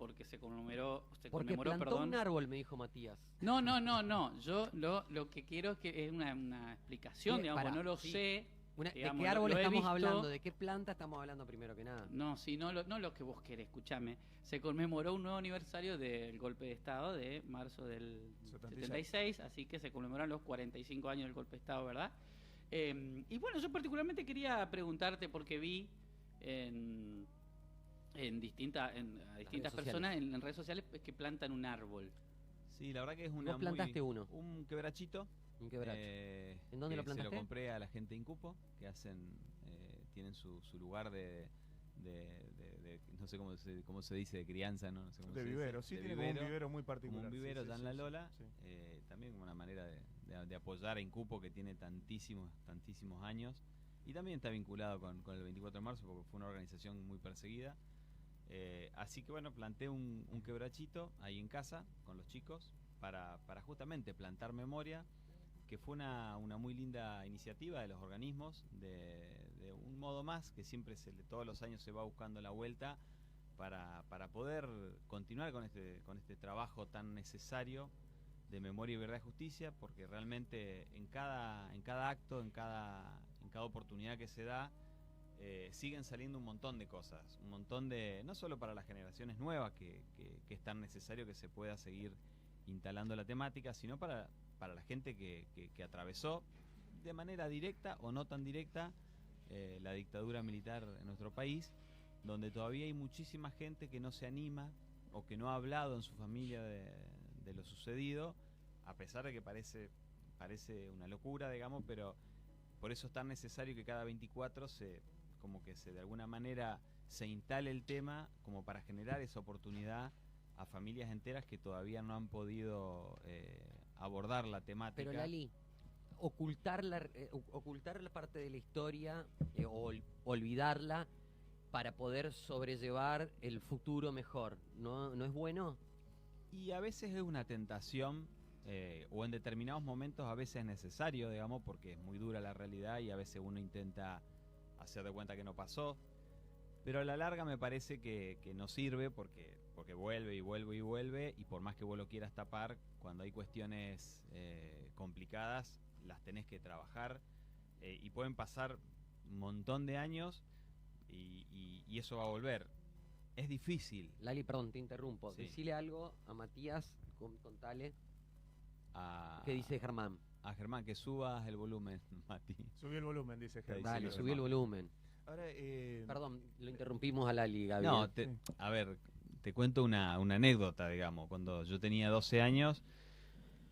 porque se Porque conmemoró, plantó perdón. un árbol, me dijo Matías. No. Yo lo que quiero es que es una explicación, Bien, digamos, pará, no lo sí. sé. ¿De Digamos, qué árbol lo he estamos visto. hablando? ¿De qué planta estamos hablando primero que nada? No, sí, no lo que vos querés, escúchame. Se conmemoró un nuevo aniversario del golpe de Estado de marzo del 76, así que se conmemoran los 45 años del golpe de Estado, ¿verdad? Y bueno, yo particularmente quería preguntarte, porque vi a distintas personas en redes sociales que plantan un árbol. Sí, la verdad que es Vos plantaste uno. un quebrachito. Un quebracho. ¿En dónde lo plantaste? Se lo compré a la gente de Incupo, que tienen su lugar de no sé cómo se dice, de crianza, ¿no? No sé cómo De se vivero, dice. sí, De tiene vivero, como un vivero muy particular. como un vivero ya en la Lola. Sí. También como una manera de apoyar a Incupo, que tiene tantísimos años. Y también está vinculado con el 24 de marzo, porque fue una organización muy perseguida. Así que bueno, planté un quebrachito ahí en casa con los chicos para justamente plantar memoria, que fue una muy linda iniciativa de los organismos, de un modo más, que siempre todos los años se va buscando la vuelta para poder continuar con este trabajo tan necesario de memoria y verdad y justicia, porque realmente en cada acto, en cada oportunidad que se da, siguen saliendo un montón de cosas, un montón de, no solo para las generaciones nuevas, que es tan necesario que se pueda seguir instalando la temática, sino para la gente que atravesó de manera directa o no tan directa la dictadura militar en nuestro país, donde todavía hay muchísima gente que no se anima o que no ha hablado en su familia de lo sucedido, a pesar de que parece una locura, digamos, pero por eso es tan necesario que cada 24 de alguna manera se instale el tema, como para generar esa oportunidad a familias enteras que todavía no han podido abordar la temática. Pero Lali, ocultar la parte de la historia o olvidarla para poder sobrellevar el futuro mejor, ¿no es bueno? Y a veces es una tentación, o en determinados momentos a veces es necesario, digamos, porque es muy dura la realidad y a veces uno intenta hacer de cuenta que no pasó. Pero a la larga me parece que no sirve porque vuelve y vuelve y vuelve, y por más que vos lo quieras tapar, cuando hay cuestiones complicadas, las tenés que trabajar, y pueden pasar un montón de años y eso va a volver. Es difícil. Lali, perdón, te interrumpo. Sí. Decile algo a Matías, contale. A ¿Qué dice Germán? A Germán, que subas el volumen, Mati. Subí el volumen, dice Germán. Dale, sí, subí el volumen. Ahora, Perdón, lo interrumpimos a Lali, Gaby. No, a ver, te cuento una anécdota, digamos. Cuando yo tenía 12 años,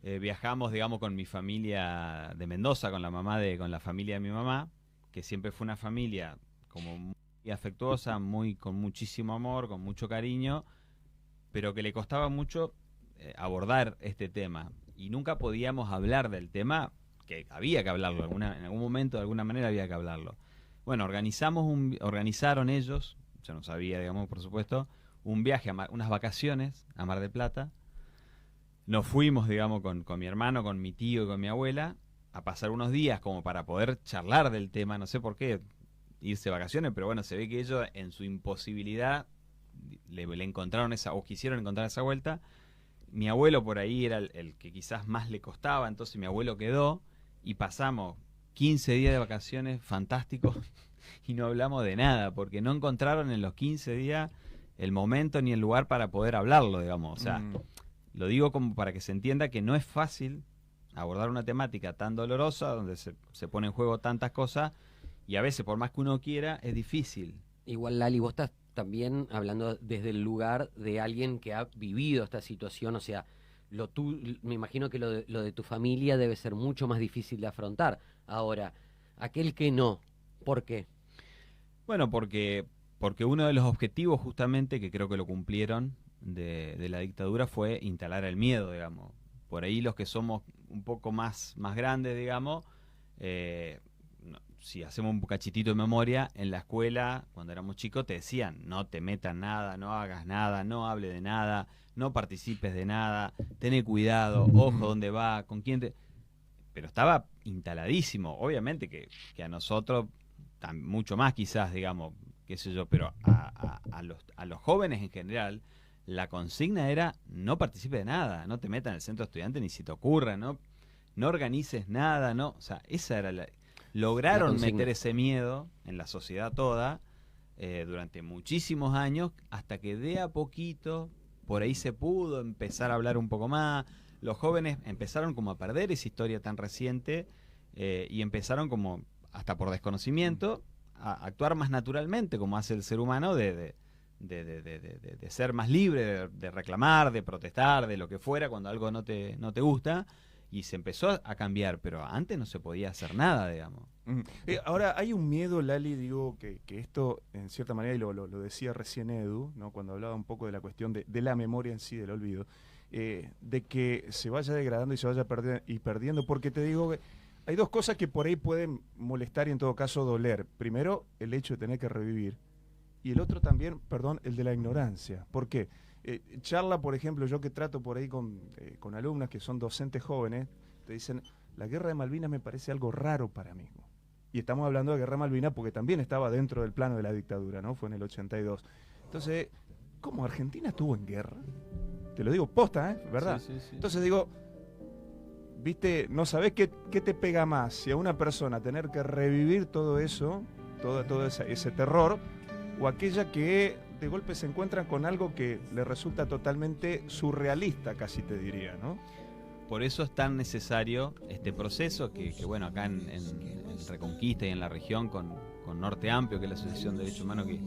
viajamos, digamos, con mi familia de Mendoza, con la familia de mi mamá, que siempre fue una familia como muy afectuosa, con muchísimo amor, con mucho cariño, pero que le costaba mucho abordar este tema. Y nunca podíamos hablar del tema, que había que hablarlo, en algún momento, de alguna manera había que hablarlo. Bueno, organizaron ellos, yo no sabía, digamos, por supuesto, un viaje, unas vacaciones a Mar del Plata. Nos fuimos, digamos, con mi hermano, con mi tío y con mi abuela, a pasar unos días como para poder charlar del tema. No sé por qué irse de vacaciones, pero bueno, se ve que ellos en su imposibilidad le encontraron o quisieron encontrar esa vuelta. Mi abuelo por ahí era el que quizás más le costaba, entonces mi abuelo quedó y pasamos 15 días de vacaciones fantásticos y no hablamos de nada, porque no encontraron en los 15 días el momento ni el lugar para poder hablarlo, digamos. O sea, lo digo como para que se entienda que no es fácil abordar una temática tan dolorosa, donde se pone en juego tantas cosas, y a veces, por más que uno quiera, es difícil. Igual, Lali, vos estás también hablando desde el lugar de alguien que ha vivido esta situación, o sea, me imagino que lo de tu familia debe ser mucho más difícil de afrontar. Ahora, aquel que no, ¿por qué? Bueno, porque uno de los objetivos justamente, que creo que lo cumplieron, de la dictadura, fue instalar el miedo, digamos. Por ahí los que somos un poco más grandes, digamos, si hacemos un cachitito de memoria, en la escuela, cuando éramos chicos, te decían, no te metas nada, no hagas nada, no hable de nada, no participes de nada, ten cuidado, ojo dónde va, con quién te... Pero estaba instaladísimo, obviamente que a nosotros, mucho más quizás, digamos, qué sé yo, pero a los jóvenes en general, la consigna era no participe de nada, no te metas en el centro estudiante ni si te ocurra, no organices nada, no, o sea, esa era lograron meter ese miedo en la sociedad toda durante muchísimos años, hasta que de a poquito por ahí se pudo empezar a hablar un poco más. Los jóvenes empezaron como a perder esa historia tan reciente y empezaron como, hasta por desconocimiento, a actuar más naturalmente, como hace el ser humano, de ser más libre, de reclamar, de protestar, de lo que fuera cuando algo no te gusta, y se empezó a cambiar, pero antes no se podía hacer nada, digamos. Ahora, hay un miedo, Lali, digo, que esto, en cierta manera, y lo decía recién Edu, ¿no? Cuando hablaba un poco de la cuestión de la memoria en sí, del olvido, de que se vaya degradando y se vaya perdiendo, porque te digo que hay dos cosas que por ahí pueden molestar y en todo caso doler. Primero, el hecho de tener que revivir. Y el otro también, perdón, el de la ignorancia. ¿Por qué? Charla, por ejemplo, yo que trato por ahí con alumnas que son docentes jóvenes, te dicen, la guerra de Malvinas me parece algo raro para mí. Y estamos hablando de guerra de Malvinas porque también estaba dentro del plano de la dictadura, ¿no? Fue en el 82. Entonces, ¿cómo Argentina estuvo en guerra? Te lo digo posta, ¿verdad? Sí. Entonces digo, viste, no sabés qué te pega más, si a una persona tener que revivir todo eso, todo ese terror, o aquella que de golpe se encuentra con algo que le resulta totalmente surrealista, casi te diría, ¿no? Por eso es tan necesario este proceso que bueno, acá en Reconquista y en la región con Norte Amplio, que es la Asociación de Derechos Humanos que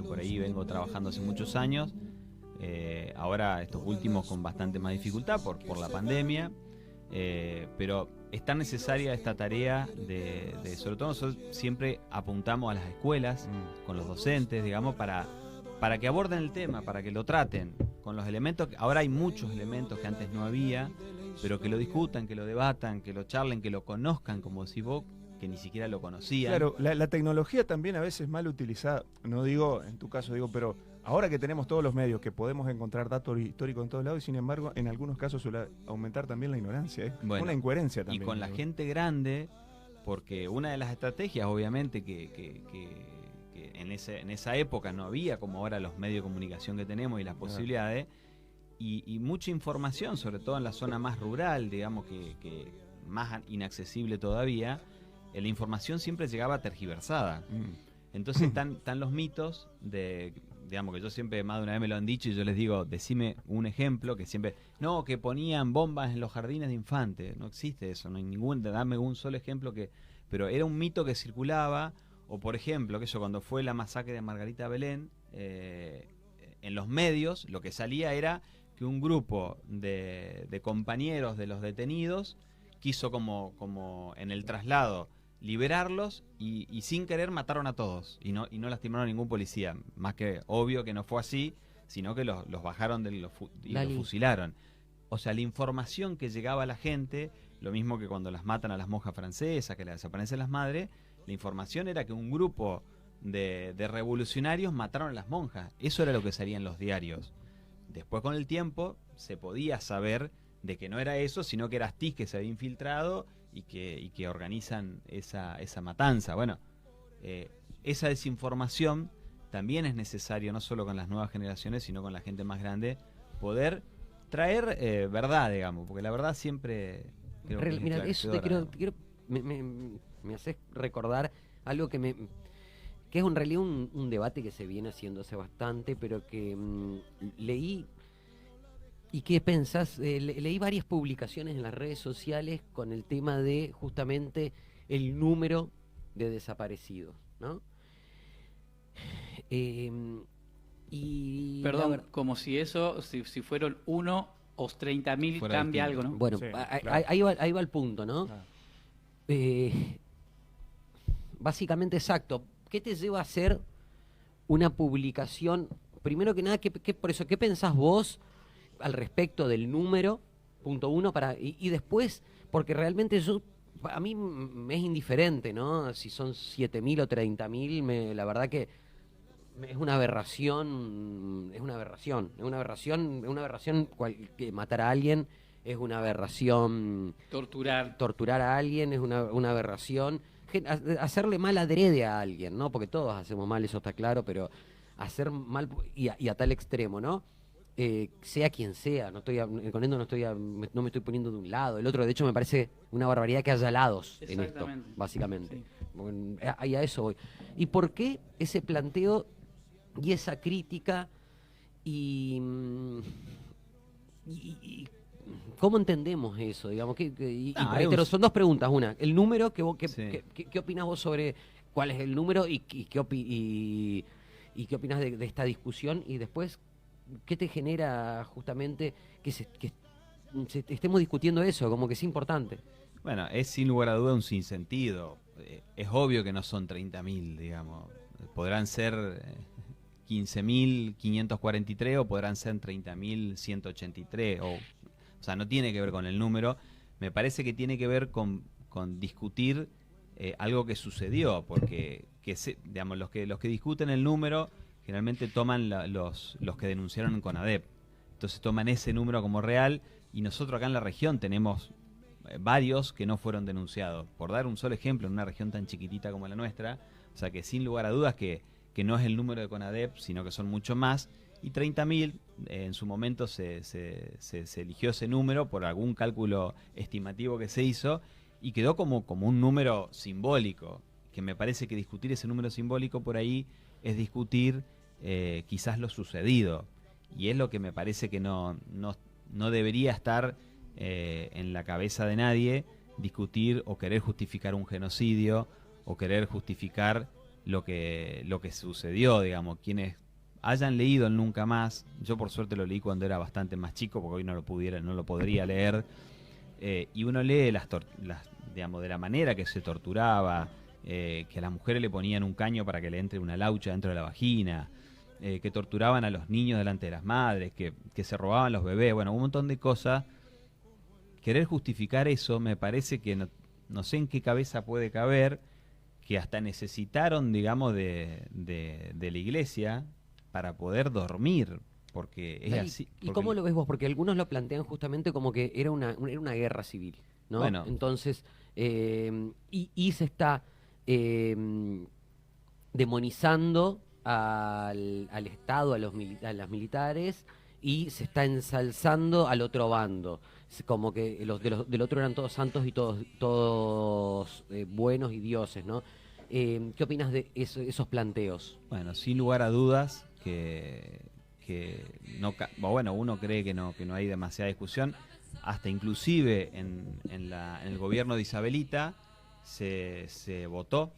por ahí vengo trabajando hace muchos años, ahora estos últimos con bastante más dificultad por la pandemia, pero es tan necesaria esta tarea de sobre todo nosotros siempre apuntamos a las escuelas con los docentes, digamos, para que aborden el tema, para que lo traten con los elementos. Ahora hay muchos elementos que antes no había, pero que lo discutan, que lo debatan, que lo charlen, que lo conozcan, como decís vos, que ni siquiera lo conocían. Claro, la tecnología también a veces mal utilizada, no digo, en tu caso digo, pero ahora que tenemos todos los medios, que podemos encontrar datos históricos en todos lados, y sin embargo, en algunos casos suele aumentar también la ignorancia, Bueno, una incoherencia también. Y con la gente grande, porque una de las estrategias, obviamente, que en esa época no había como ahora los medios de comunicación que tenemos y las posibilidades, y mucha información, sobre todo en la zona más rural, digamos, que más inaccesible todavía, la información siempre llegaba tergiversada. Entonces están los mitos de, digamos, que yo siempre, más de una vez me lo han dicho, y yo les digo, decime un ejemplo, que siempre, no, que ponían bombas en los jardines de infantes. No existe eso, no hay dame un solo ejemplo pero era un mito que circulaba. O por ejemplo, que eso, cuando fue la masacre de Margarita Belén, en los medios lo que salía era que un grupo de compañeros de los detenidos quiso como en el traslado liberarlos y sin querer mataron a todos y no lastimaron a ningún policía. Más que obvio que no fue así, sino que los bajaron y los fusilaron. O sea, la información que llegaba a la gente, lo mismo que cuando las matan a las monjas francesas, que les desaparecen las madres, la información era que un grupo de revolucionarios mataron a las monjas. Eso era lo que salía en los diarios. Después, con el tiempo, se podía saber de que no era eso, sino que era Astiz que se había infiltrado y que organizan esa matanza. Bueno, esa desinformación también es necesario, no solo con las nuevas generaciones, sino con la gente más grande, poder traer verdad, digamos, porque la verdad siempre... Mira, eso me haces recordar algo que es en realidad un debate que se viene haciendo hace bastante, pero que leí. ¿Y qué pensás? Leí varias publicaciones en las redes sociales con el tema de justamente el número de desaparecidos, ¿no? Perdón, como si eso, si fueron 1 o 30.000 cambia algo, ¿no? Bueno, sí, claro. ahí va el punto, ¿no? Ah. Básicamente, exacto. ¿Qué te lleva a hacer una publicación? Primero que nada, por eso, ¿qué pensás vos al respecto del número? Punto uno, y después, porque realmente a mí me es indiferente, ¿no? Si son 7.000 o 30.000, la verdad que es una aberración, que matar a alguien es una aberración. Torturar a alguien es una aberración. Hacerle mal adrede a alguien, ¿no? Porque todos hacemos mal, eso está claro, pero hacer mal y a tal extremo, ¿no? sea quien sea, con esto no me estoy poniendo de un lado, el otro, de hecho me parece una barbaridad que haya lados en esto, básicamente. Sí. Y a eso voy. ¿Y por qué ese planteo y esa crítica y cómo entendemos eso? Digamos, reitero, son dos preguntas. Una, el número, ¿qué opinas vos sobre cuál es el número y qué opinas de esta discusión? Y después, ¿qué te genera justamente que estemos discutiendo eso? Como que es importante. Bueno, es sin lugar a duda un sinsentido. Es obvio que no son 30.000, digamos. Podrán ser 15.543 o podrán ser 30.183. O sea, no tiene que ver con el número. Me parece que tiene que ver con discutir algo que sucedió, porque digamos, los que discuten el número generalmente toman los que denunciaron en CONADEP. Entonces toman ese número como real, y nosotros acá en la región tenemos varios que no fueron denunciados. Por dar un solo ejemplo, en una región tan chiquitita como la nuestra, o sea que sin lugar a dudas que no es el número de CONADEP, sino que son mucho más, y 30.000, en su momento se eligió ese número por algún cálculo estimativo que se hizo, y quedó como un número simbólico, que me parece que discutir ese número simbólico por ahí es discutir quizás lo sucedido, y es lo que me parece que no debería estar en la cabeza de nadie, discutir o querer justificar un genocidio o querer justificar lo que sucedió. Digamos, quienes hayan leído el Nunca Más, yo por suerte lo leí cuando era bastante más chico, porque hoy no lo podría leer, y uno lee digamos, de la manera que se torturaba, que a las mujeres le ponían un caño para que le entre una laucha dentro de la vagina, que torturaban a los niños delante de las madres, que se robaban los bebés, bueno, un montón de cosas. Querer justificar eso me parece que no sé en qué cabeza puede caber, que hasta necesitaron, digamos, de la iglesia para poder dormir, porque es así. ¿Y cómo lo ves vos? Porque algunos lo plantean justamente como que era una guerra civil, ¿no? Bueno. Entonces, y se está demonizando al Estado, a las militares, y se está ensalzando al otro bando. Es como que los del otro eran todos santos y todos buenos y dioses, ¿no? ¿Qué opinas de esos planteos? Bueno, sin lugar a dudas que no, bueno, uno cree que no hay demasiada discusión. Hasta inclusive en el gobierno de Isabelita se votó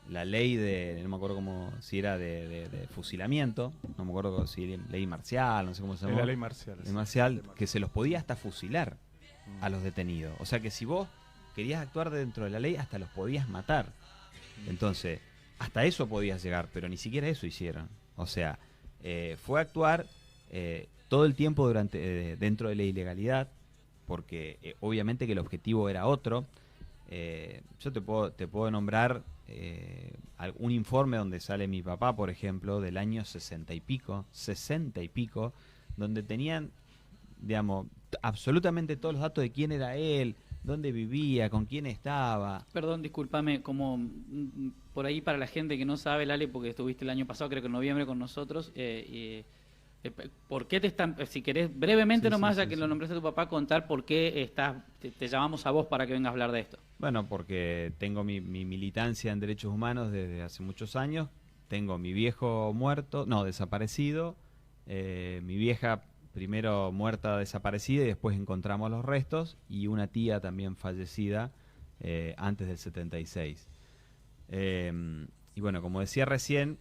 la ley no me acuerdo si era de fusilamiento, no me acuerdo si ley marcial, no sé cómo se llama. La ley marcial. Ley marcial, que se los podía hasta fusilar a los detenidos. O sea que si vos querías actuar dentro de la ley, hasta los podías matar. Entonces, hasta eso podías llegar, pero ni siquiera eso hicieron. O sea, fue actuar todo el tiempo dentro de la ilegalidad, porque obviamente que el objetivo era otro. Yo te puedo nombrar un informe donde sale mi papá, por ejemplo, del año 60 y pico, donde tenían, digamos, absolutamente todos los datos de quién era él, dónde vivía, con quién estaba. Perdón, discúlpame, como por ahí para la gente que no sabe, Lale, porque estuviste el año pasado, creo que en noviembre con nosotros, ¿por qué te están, si querés brevemente nomás, ya que lo nombraste a tu papá, contar por qué te llamamos a vos para que vengas a hablar de esto? Bueno, porque tengo mi militancia en derechos humanos desde hace muchos años. Tengo mi viejo desaparecido, mi vieja primero muerta, desaparecida, y después encontramos los restos, y una tía también fallecida antes del 76. Y bueno, como decía recién,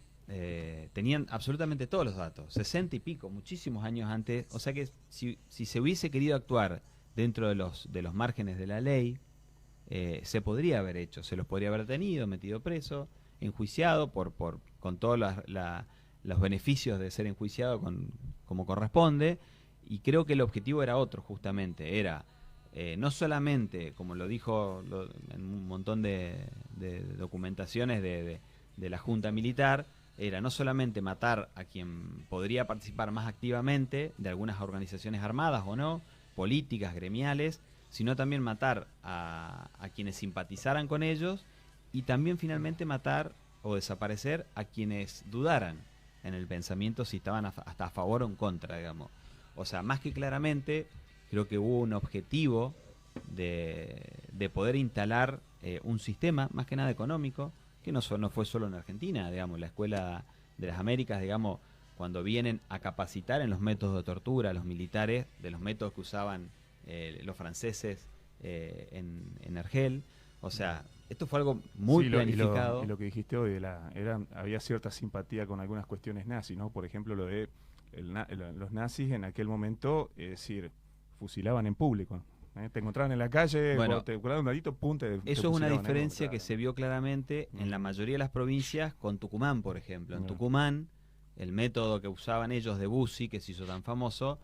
tenían absolutamente todos los datos, 60 y pico, muchísimos años antes. O sea que si se hubiese querido actuar dentro de los márgenes de la ley, se podría haber hecho, se los podría haber tenido, metido preso, enjuiciado con todos los beneficios de ser enjuiciado como corresponde. Y creo que el objetivo era otro, justamente, era no solamente, como lo dijo en un montón de documentaciones de la Junta Militar, era no solamente matar a quien podría participar más activamente de algunas organizaciones armadas o no, políticas, gremiales, sino también matar a quienes simpatizaran con ellos, y también finalmente matar o desaparecer a quienes dudaran en el pensamiento, si estaban hasta a favor o en contra, digamos. O sea, más que claramente, creo que hubo un objetivo de poder instalar un sistema, más que nada económico, que no fue solo en Argentina, digamos, la Escuela de las Américas, digamos, cuando vienen a capacitar en los métodos de tortura a los militares, de los métodos que usaban los franceses en Argel. O sea, esto fue algo muy planificado. Y lo que dijiste hoy, había cierta simpatía con algunas cuestiones nazis, ¿no? Por ejemplo, lo de los nazis en aquel momento, es decir, fusilaban en público. Te encontraban en la calle, bueno, te curaban un dadito, pum, eso es una diferencia que se vio claramente en la mayoría de las provincias con Tucumán, por ejemplo. En Tucumán, el método que usaban ellos de Bussi, que se hizo tan famoso,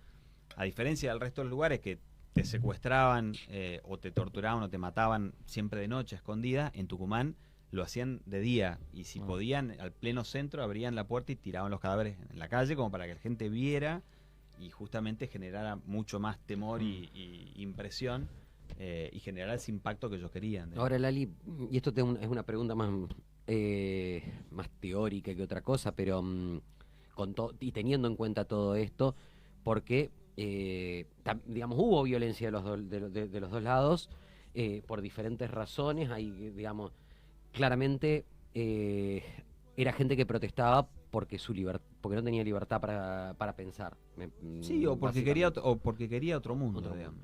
a diferencia del resto de los lugares que te secuestraban o te torturaban o te mataban siempre de noche, escondida, en Tucumán lo hacían de día, y si podían, al pleno centro, abrían la puerta y tiraban los cadáveres en la calle como para que la gente viera y justamente generara mucho más temor y impresión y generara ese impacto que ellos querían. Ahora, Lali, y esto es una pregunta más teórica que otra cosa, pero y teniendo en cuenta todo esto, porque digamos hubo violencia de los dos lados por diferentes razones. Hay, digamos, claramente era gente que protestaba porque porque no tenía libertad para pensar. Sí, o porque quería otro mundo, digamos.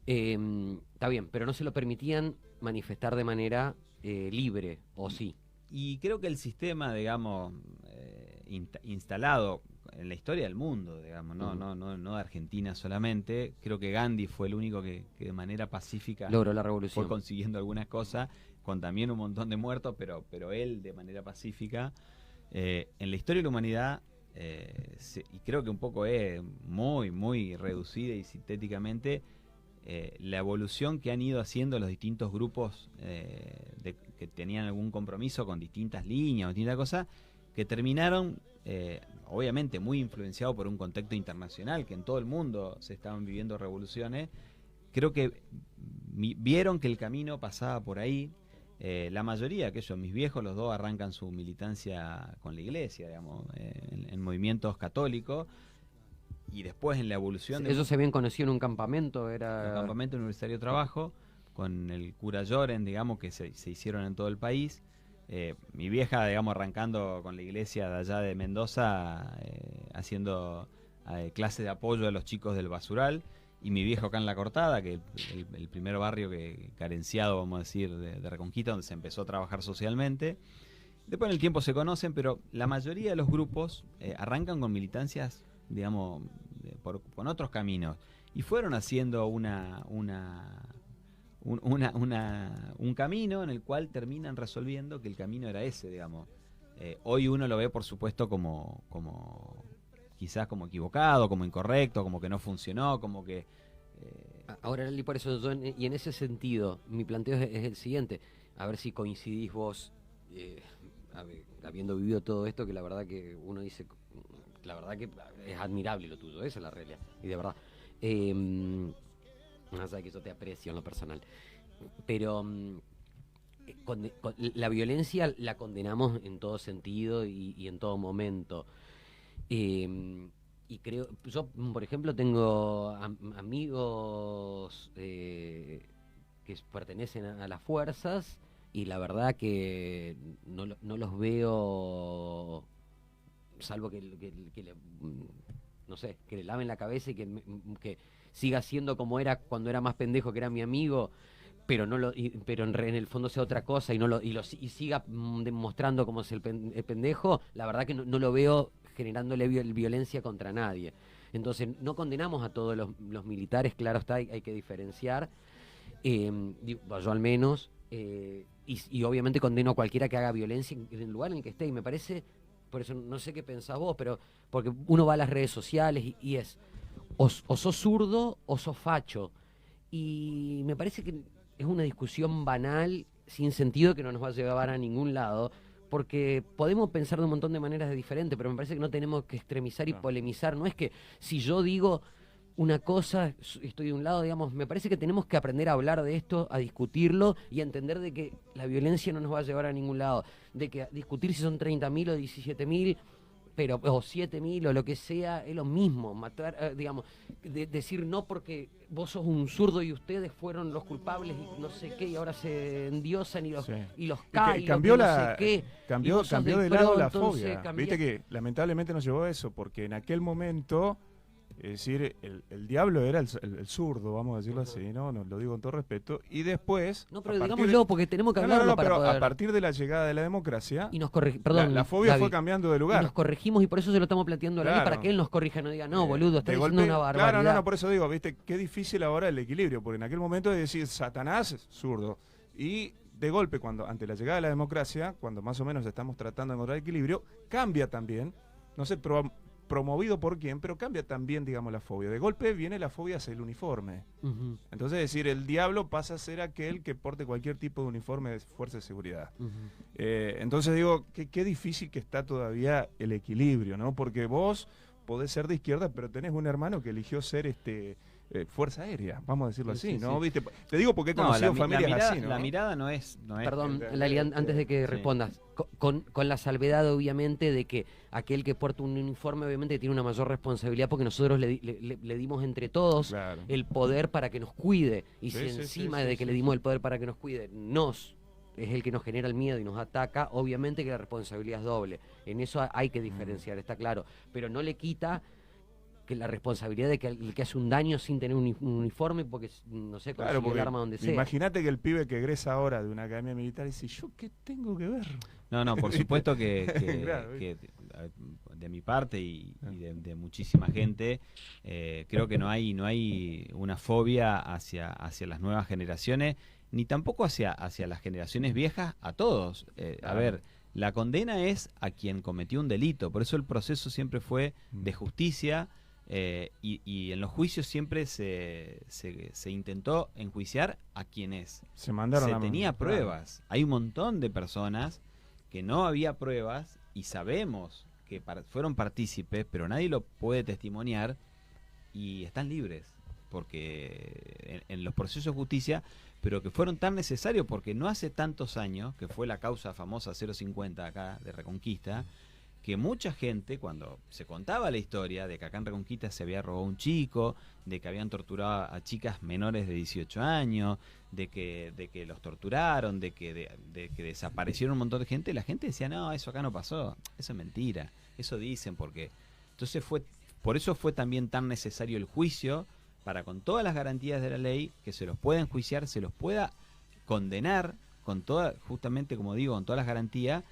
Está bien, pero no se lo permitían manifestar de manera libre, ¿o sí? Y creo que el sistema, digamos, instalado en la historia del mundo, digamos, no de Argentina solamente, creo que Gandhi fue el único que de manera pacífica logró la revolución, fue consiguiendo algunas cosas, con también un montón de muertos, pero él de manera pacífica. En la historia de la humanidad, y creo que un poco es muy, muy reducida y sintéticamente, la evolución que han ido haciendo los distintos grupos que tenían algún compromiso con distintas líneas o distintas cosas, que terminaron, obviamente, muy influenciados por un contexto internacional, que en todo el mundo se estaban viviendo revoluciones. Creo que vieron que el camino pasaba por ahí. La mayoría, mis viejos, los dos arrancan su militancia con la iglesia, digamos, en movimientos católicos, y después en la evolución... ¿Ellos se habían conocido en un campamento? Era un campamento universitario de trabajo, con el cura Lloren, digamos, que se hicieron en todo el país. Mi vieja, digamos, arrancando con la iglesia de allá de Mendoza, haciendo clases de apoyo a los chicos del basural, y mi viejo acá en La Cortada, que el primer barrio carenciado, vamos a decir, de Reconquista, donde se empezó a trabajar socialmente. Después en el tiempo se conocen, pero la mayoría de los grupos arrancan con militancias, digamos, con otros caminos, y fueron haciendo un camino en el cual terminan resolviendo que el camino era ese, digamos. Hoy uno lo ve, por supuesto, como quizás como equivocado, como incorrecto, como que no funcionó, como que... Ahora, Lali, por eso y en ese sentido, mi planteo es el siguiente, a ver si coincidís vos, habiendo vivido todo esto, que la verdad que uno dice, la verdad que es admirable lo tuyo, esa es la realidad, y de verdad, no sé que yo te aprecio en lo personal, pero la violencia la condenamos en todo sentido y en todo momento. Y creo, yo por ejemplo tengo amigos que pertenecen a las fuerzas, y la verdad que no los veo, salvo que no sé, que le laven la cabeza y que siga siendo como era cuando era más pendejo, que era mi amigo, pero en el fondo sea otra cosa, y siga demostrando cómo es el pendejo. La verdad que no lo veo generándole violencia contra nadie. Entonces no condenamos a todos los militares, claro está, hay que diferenciar, yo al menos, y obviamente condeno a cualquiera que haga violencia en el lugar en el que esté, y me parece, por eso no sé qué pensás vos, pero porque uno va a las redes sociales y es o sos zurdo o sos facho, y me parece que es una discusión banal, sin sentido, que no nos va a llevar a ningún lado, porque podemos pensar de un montón de maneras diferentes, pero me parece que no tenemos que extremizar y polemizar. No es que si yo digo una cosa, estoy de un lado, digamos, me parece que tenemos que aprender a hablar de esto, a discutirlo y a entender de que la violencia no nos va a llevar a ningún lado, de que discutir si son 30.000 o 17.000, pero o 7.000 o lo que sea, es lo mismo, matar, digamos, decir no porque vos sos un zurdo y ustedes fueron los culpables y no sé qué, y ahora se endiosan y los caen, cambió no sé qué. Cambió de lado la fobia. Viste que lamentablemente nos llevó a eso, porque en aquel momento, es decir, el diablo era el zurdo, vamos a decirlo así, ¿no? Lo digo con todo respeto. Y después... No, pero digámoslo, porque tenemos que hablarlo para pero poder... a partir de la llegada de la democracia, y nos perdón, la fobia Gaby, fue cambiando de lugar. Y nos corregimos y por eso se lo estamos planteando a la ley, para que él nos corrija, no diga, no, boludo, está diciendo una barbaridad. Claro, por eso digo, viste, qué difícil ahora el equilibrio, porque en aquel momento de decir Satanás es zurdo. Y de golpe, cuando ante la llegada de la democracia, cuando más o menos estamos tratando de encontrar equilibrio, cambia también, no sé, promovido por quién, pero cambia también, digamos, la fobia. De golpe viene la fobia hacia el uniforme. Entonces, es decir, el diablo pasa a ser aquel que porte cualquier tipo de uniforme de fuerza de seguridad. Entonces digo, qué difícil que está todavía el equilibrio, ¿no? Porque vos podés ser de izquierda, pero tenés un hermano que eligió ser Fuerza Aérea, vamos a decirlo así, ¿no? ¿Viste? Te digo porque he conocido familias así, ¿no? La mirada no es... Perdón, Lali, antes de que respondas, con la salvedad, obviamente, de que aquel que porta un uniforme, obviamente, tiene una mayor responsabilidad, porque nosotros le dimos entre todos el poder para que nos cuide, y si encima de que le dimos el poder para que nos cuide, es el que nos genera el miedo y nos ataca, obviamente que la responsabilidad es doble. En eso hay que diferenciar, está claro, pero no le quita que la responsabilidad de que el que hace un daño sin tener un uniforme, porque no sé, consigue el arma donde sea. Imagínate que el pibe que egresa ahora de una academia militar dice, ¿yo qué tengo que ver? No, por supuesto que de mi parte y de muchísima gente, creo que no hay una fobia hacia las nuevas generaciones, ni tampoco hacia las generaciones viejas, a todos. A ver, la condena es a quien cometió un delito, por eso el proceso siempre fue de justicia. Y en los juicios siempre se intentó enjuiciar a quienes se tenía pruebas. Hay un montón de personas que no había pruebas y sabemos que fueron partícipes, pero nadie lo puede testimoniar y están libres porque en los procesos de justicia, pero que fueron tan necesarios porque no hace tantos años, que fue la causa famosa 050 acá de Reconquista, que mucha gente, cuando se contaba la historia de que acá en Reconquista se había robado un chico, de que habían torturado a chicas menores de 18 años, de que los torturaron, de que desaparecieron un montón de gente, la gente decía, no, eso acá no pasó, eso es mentira, eso dicen porque... Entonces por eso fue también tan necesario el juicio, para con todas las garantías de la ley, que se los pueda enjuiciar, se los pueda condenar, con toda, justamente como digo, con todas las garantías,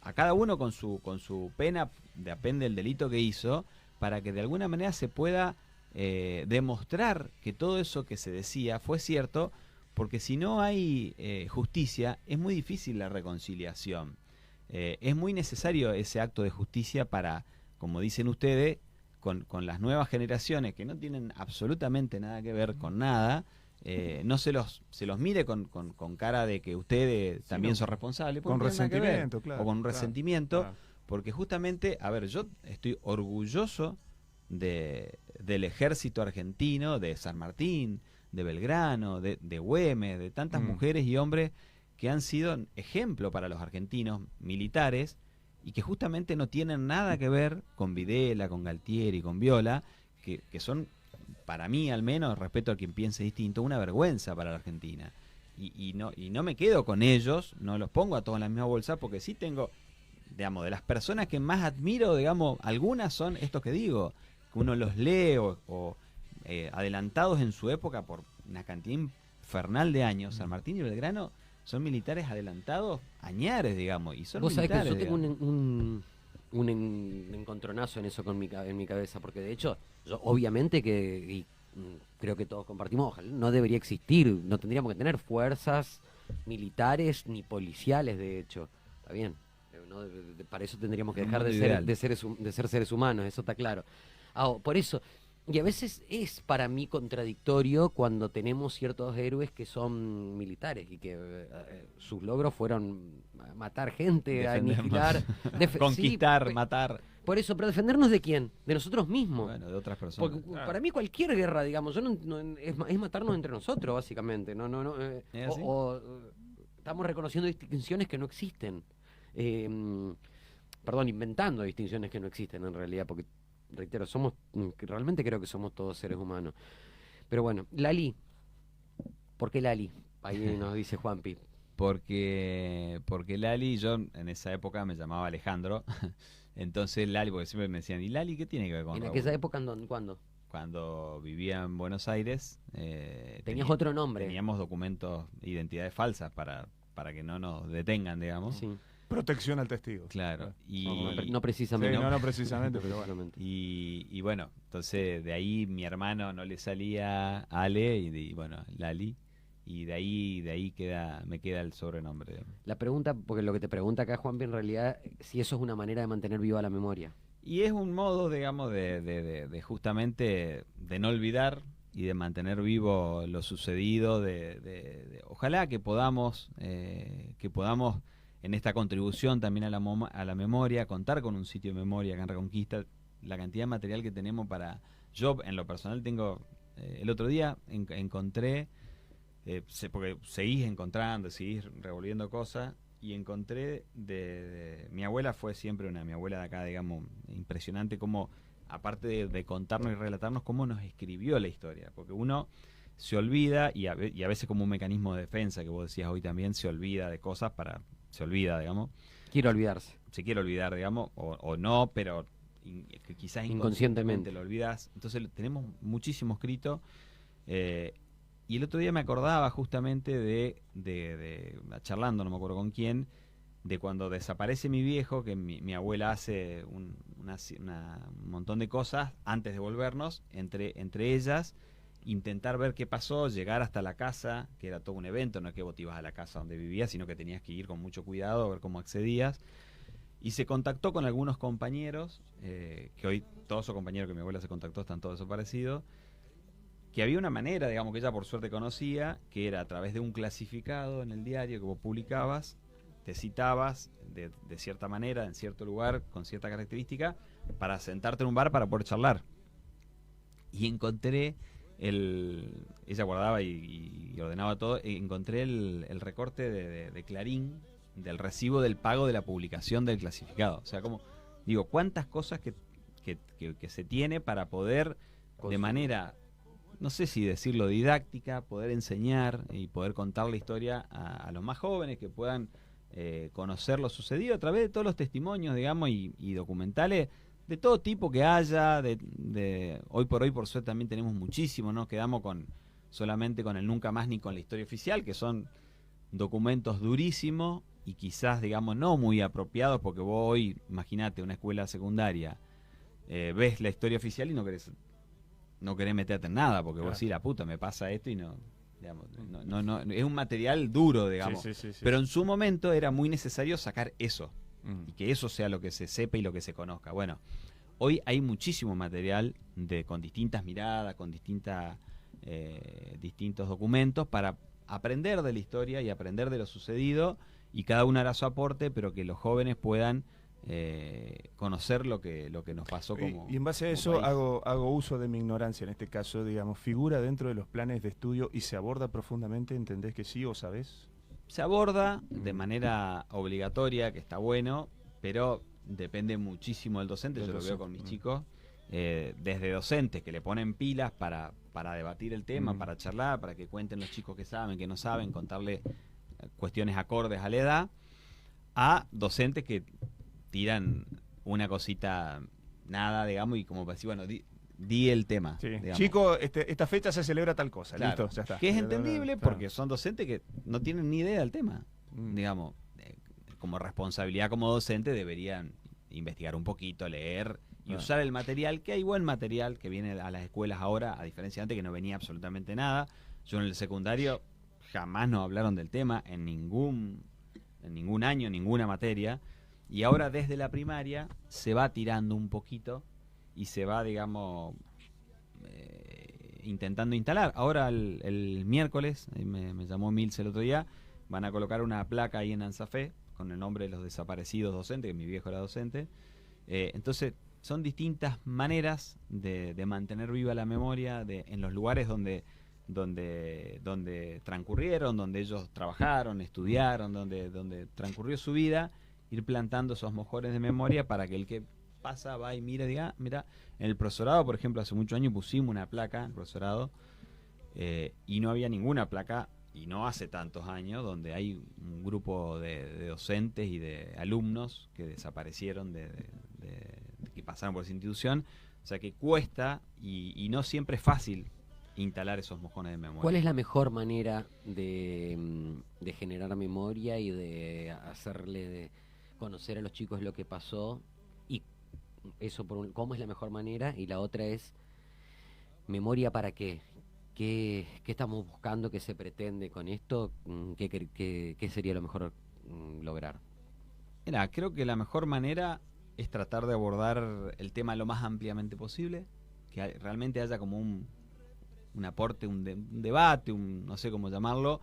a cada uno con su pena, depende del delito que hizo, para que de alguna manera se pueda demostrar que todo eso que se decía fue cierto, porque si no hay justicia, es muy difícil la reconciliación. Es muy necesario ese acto de justicia para, como dicen ustedes, con las nuevas generaciones que no tienen absolutamente nada que ver con nada, no se los mire con cara de que ustedes también son responsables, con resentimiento, o con un resentimiento, porque justamente, a ver, yo estoy orgulloso del ejército argentino, de San Martín, de Belgrano, de Güemes, de tantas mujeres y hombres que han sido ejemplo para los argentinos militares y que justamente no tienen nada que ver con Videla, con Galtieri, con Viola, que son, para mí al menos, respeto a quien piense distinto, una vergüenza para la Argentina. Y no me quedo con ellos, no los pongo a todos en la misma bolsa, porque sí tengo, digamos, de las personas que más admiro, digamos, algunas son estos que digo, que uno los lee o adelantados en su época por una cantidad infernal de años. San Martín y Belgrano son militares adelantados añares, digamos, y son vos militares. Sabés que yo tengo un encontronazo en eso en mi cabeza, porque de hecho, yo, obviamente que creo que todos compartimos, ojalá no debería existir, no tendríamos que tener fuerzas militares ni policiales, de hecho, está bien, ¿no? Para eso tendríamos que dejar de ser seres humanos, eso está claro. Por eso, y a veces es para mí contradictorio cuando tenemos ciertos héroes que son militares y que sus logros fueron matar gente, aniquilar, conquistar, matar. Por eso, pero ¿defendernos de quién? De nosotros mismos. Bueno, de otras personas. Porque para mí cualquier guerra, digamos, es matarnos entre nosotros, básicamente. Estamos reconociendo distinciones que no existen. perdón, inventando distinciones que no existen en realidad, porque, reitero, realmente creo que somos todos seres humanos. Pero bueno, Lali, ¿por qué Lali? Ahí nos dice Juanpi. Porque Lali, yo en esa época me llamaba Alejandro, entonces Lali, porque siempre me decían, ¿y Lali qué tiene que ver con ¿En Raúl? aquella época cuándo? Cuando vivía en Buenos Aires. Tenías otro nombre. Teníamos documentos, identidades falsas para que no nos detengan, digamos. Sí. Protección al testigo. Claro. No precisamente. Sí, no precisamente, pero bueno. Y bueno, entonces de ahí mi hermano no le salía Ale y bueno, Lali. Y de ahí me queda el sobrenombre. Digamos. La pregunta, porque lo que te pregunta acá Juanpi, en realidad, si eso es una manera de mantener viva la memoria. Y es un modo, digamos, de justamente de no olvidar y de mantener vivo lo sucedido, ojalá que podamos en esta contribución también a la memoria, contar con un sitio de memoria acá en Reconquista, la cantidad de material que tenemos para... Yo, en lo personal, tengo... el otro día encontré, porque seguís encontrando, seguís revolviendo cosas, y encontré mi abuela fue siempre mi abuela de acá, digamos, impresionante como, aparte de contarnos y relatarnos, cómo nos escribió la historia, porque uno se olvida, y a veces como un mecanismo de defensa, que vos decías hoy también, se olvida de cosas se olvida, digamos. Quiere olvidarse. Se quiere olvidar, digamos, o no, pero quizás inconscientemente lo olvidas. Entonces tenemos muchísimo escrito, y el otro día me acordaba justamente de charlando, no me acuerdo con quién, de cuando desaparece mi viejo, que mi abuela hace un montón de cosas antes de volvernos, entre ellas intentar ver qué pasó, llegar hasta la casa, que era todo un evento, no es que vos te ibas a la casa donde vivías, sino que tenías que ir con mucho cuidado a ver cómo accedías, y se contactó con algunos compañeros, que hoy todos esos compañeros que mi abuela se contactó están todos desaparecidos, que había una manera, digamos, que ella por suerte conocía, que era a través de un clasificado en el diario que vos publicabas, te citabas de cierta manera, en cierto lugar, con cierta característica, para sentarte en un bar para poder charlar. Y encontré ella guardaba y ordenaba todo, encontré el recorte de Clarín del recibo del pago de la publicación del clasificado. O sea, como digo, cuántas cosas que se tiene para poder de manera, no sé si decirlo, didáctica, poder enseñar y poder contar la historia a los más jóvenes que puedan conocer lo sucedido a través de todos los testimonios, digamos, y documentales de todo tipo que haya. Hoy por suerte también tenemos muchísimo, no quedamos solamente con el Nunca Más ni con la historia oficial, que son documentos durísimos y quizás, digamos, no muy apropiados, porque vos hoy, imagínate, una escuela secundaria, ves la historia oficial y no querés meterte en nada, porque claro, vos decís, la puta, me pasa esto y no, digamos, no, es un material duro, digamos. Sí. Pero en su momento era muy necesario sacar eso, y que eso sea lo que se sepa y lo que se conozca. Bueno, hoy hay muchísimo material con distintas miradas, con distintos documentos para aprender de la historia y aprender de lo sucedido, y cada uno hará su aporte, pero que los jóvenes puedan conocer lo que nos pasó y en base a eso hago uso de mi ignorancia en este caso, digamos, figura dentro de los planes de estudio y se aborda profundamente. ¿Entendés que sí o sabés? Se aborda de manera obligatoria, que está bueno, pero depende muchísimo del docente. Yo lo veo con mis chicos, desde docentes que le ponen pilas para debatir el tema, para charlar, para que cuenten los chicos que saben, que no saben, contarle cuestiones acordes a la edad, a docentes que tiran una cosita nada, digamos, y como para decir, bueno, di el tema. Sí. Chico, esta fecha se celebra tal cosa, claro, listo, ya está. Que es entendible, claro, porque son docentes que no tienen ni idea del tema. Digamos, como responsabilidad como docente deberían investigar un poquito, leer y usar el material, que hay buen material que viene a las escuelas ahora, a diferencia de antes que no venía absolutamente nada. Yo en el secundario jamás nos hablaron del tema en ningún año, ninguna materia. Y ahora desde la primaria se va tirando un poquito y se va, digamos, intentando instalar. Ahora el miércoles, me llamó Milce el otro día, van a colocar una placa ahí en Ansafé con el nombre de los desaparecidos docentes, que mi viejo era docente. Entonces son distintas maneras de mantener viva la memoria en los lugares donde transcurrieron, donde ellos trabajaron, estudiaron, donde transcurrió su vida, ir plantando esos mojores de memoria para que el que pasa, va y mira, diga, mira, en el profesorado, por ejemplo, hace muchos años pusimos una placa en el profesorado y no había ninguna placa, y no hace tantos años, donde hay un grupo de docentes y de alumnos que desaparecieron, que pasaron por esa institución, o sea que cuesta y no siempre es fácil instalar esos mojones de memoria. ¿Cuál es la mejor manera de generar memoria y de hacerle de conocer a los chicos lo que pasó? Y eso ¿cómo es la mejor manera? Y la otra es, ¿memoria para qué? ¿Qué estamos buscando? ¿Qué se pretende con esto? ¿Qué sería lo mejor lograr? Mira, creo que la mejor manera es tratar de abordar el tema lo más ampliamente posible, que realmente haya como un aporte, un debate, no sé cómo llamarlo,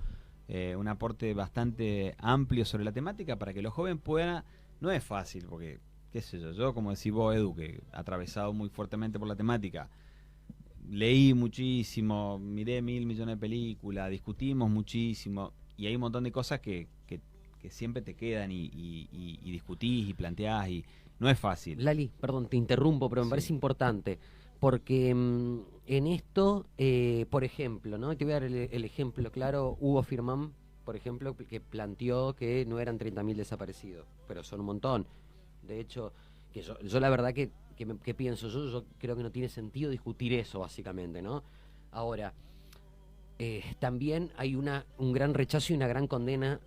un aporte bastante amplio sobre la temática para que los jóvenes puedan. No es fácil, porque, qué sé yo, como decís vos, Edu, que atravesado muy fuertemente por la temática, leí muchísimo, miré 1.000 millones de películas, discutimos muchísimo, y hay un montón de cosas que siempre te quedan y discutís y planteás, y no es fácil. Lali, perdón, te interrumpo, pero me parece importante, porque en esto, por ejemplo, ¿no? Te voy a dar el ejemplo claro, Hugo Firmán, por ejemplo, que planteó que no eran 30.000 desaparecidos, pero son un montón. De hecho, que yo la verdad que pienso, yo creo que no tiene sentido discutir eso, básicamente, ¿no? Ahora, también hay un gran rechazo y una gran condena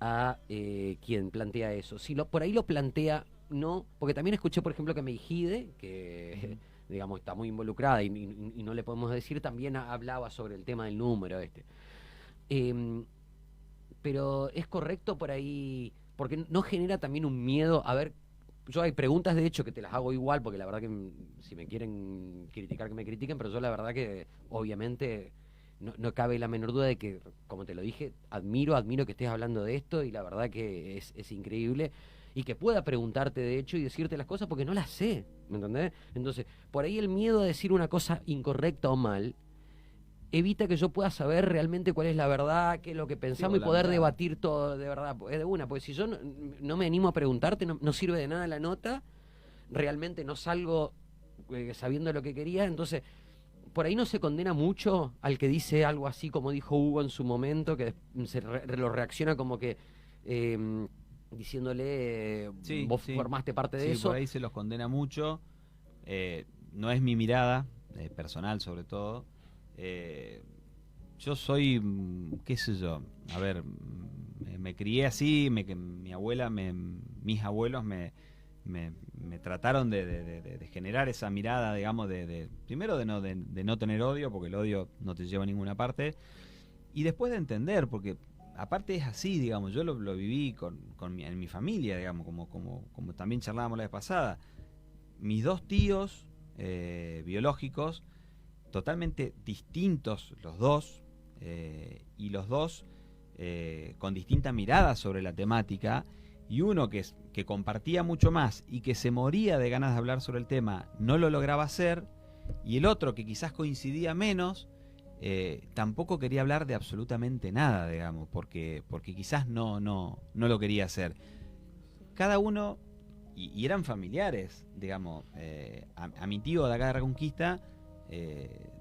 a quien plantea eso. Si por ahí lo plantea, no, porque también escuché, por ejemplo, que Meijide, que digamos está muy involucrada y no le podemos decir, también hablaba sobre el tema del número pero es correcto por ahí, porque no genera también un miedo. A ver, yo hay preguntas de hecho que te las hago igual, porque la verdad que si me quieren criticar, que me critiquen, pero yo la verdad que obviamente no cabe la menor duda de que, como te lo dije, admiro que estés hablando de esto, y la verdad que es increíble, y que pueda preguntarte de hecho y decirte las cosas porque no las sé, ¿me entendés? Entonces, por ahí el miedo a decir una cosa incorrecta o mal evita que yo pueda saber realmente cuál es la verdad, qué es lo que pensamos, y poder debatir todo de verdad, de una, porque si yo no me animo a preguntarte, no sirve de nada la nota, realmente no salgo sabiendo lo que quería. Entonces, por ahí no se condena mucho al que dice algo así como dijo Hugo en su momento, que lo reacciona como que diciéndole vos formaste parte de eso. Por ahí se los condena mucho, no es mi mirada personal sobre todo. Yo soy, qué sé yo, a ver, me crié así, mi abuela, mis abuelos me trataron de generar esa mirada, digamos, primero de no tener odio, porque el odio no te lleva a ninguna parte, y después de entender, porque aparte es así, digamos, yo lo viví en mi familia, digamos, como también charlábamos la vez pasada. Mis dos tíos biológicos, totalmente distintos los dos, y los dos con distintas miradas sobre la temática, y uno que compartía mucho más y que se moría de ganas de hablar sobre el tema, no lo lograba hacer, y el otro que quizás coincidía menos, tampoco quería hablar de absolutamente nada, digamos, porque quizás no lo quería hacer. Cada uno, y eran familiares, digamos, a mi tío de acá de Reconquista,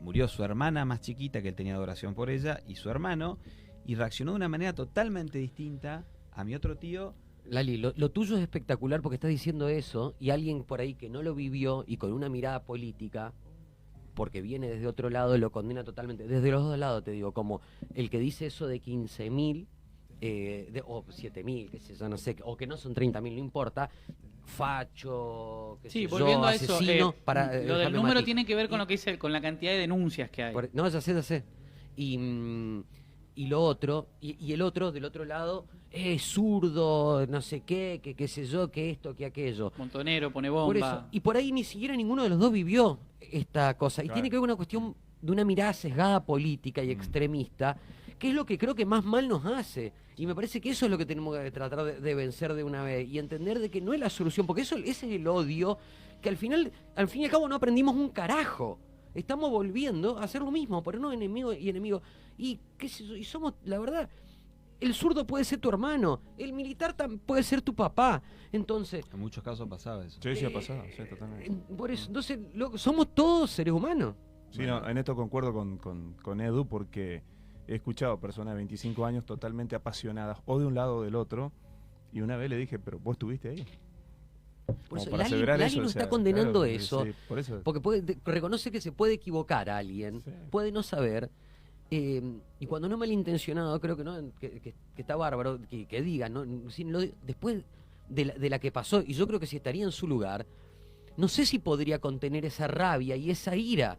murió su hermana más chiquita, que él tenía adoración por ella, y su hermano, y reaccionó de una manera totalmente distinta a mi otro tío. Lali, lo tuyo es espectacular porque estás diciendo eso, y alguien por ahí que no lo vivió y con una mirada política, porque viene desde otro lado, lo condena totalmente. Desde los dos lados, te digo, como el que dice eso de 15.000 o 7.000, que sé yo, no sé, o que no son 30.000, no importa, facho, que sí, sé volviendo yo, a eso, lo del número Mati. tiene que ver con lo que dice, con la cantidad de denuncias que hay. No, ya sé. Y lo otro, y el otro, del otro lado, es zurdo, no sé qué sé yo, que esto, que aquello. Montonero, pone bomba. Por eso, y por ahí ni siquiera ninguno de los dos vivió esta cosa. Y tiene que ver con una cuestión de una mirada sesgada política y extremista, que es lo que creo que más mal nos hace. Y me parece que eso es lo que tenemos que tratar de vencer de una vez, y entender de que no es la solución, porque ese es el odio, que al fin y al cabo no aprendimos un carajo. Estamos volviendo a hacer lo mismo, ponernos enemigo y enemigo. Y, qué sé yo, y somos, la verdad, el zurdo puede ser tu hermano, el militar puede ser tu papá. Entonces, en muchos casos pasaba eso. Sí, ha pasado, sí, totalmente. Por eso, entonces, somos todos seres humanos. Sí, no, en esto concuerdo con Edu, porque he escuchado personas de 25 años totalmente apasionadas, o de un lado o del otro, y una vez le dije, pero vos estuviste ahí. Por eso, para Lali aseverar no eso, o sea, está condenando claro, eso, sí, por eso. porque reconoce que se puede equivocar a alguien, Sí. puede no saber, y cuando no es malintencionado, creo que no que está bárbaro que diga, ¿no? Después de la que pasó, y yo creo que si estaría en su lugar, no sé si podría contener esa rabia y esa ira.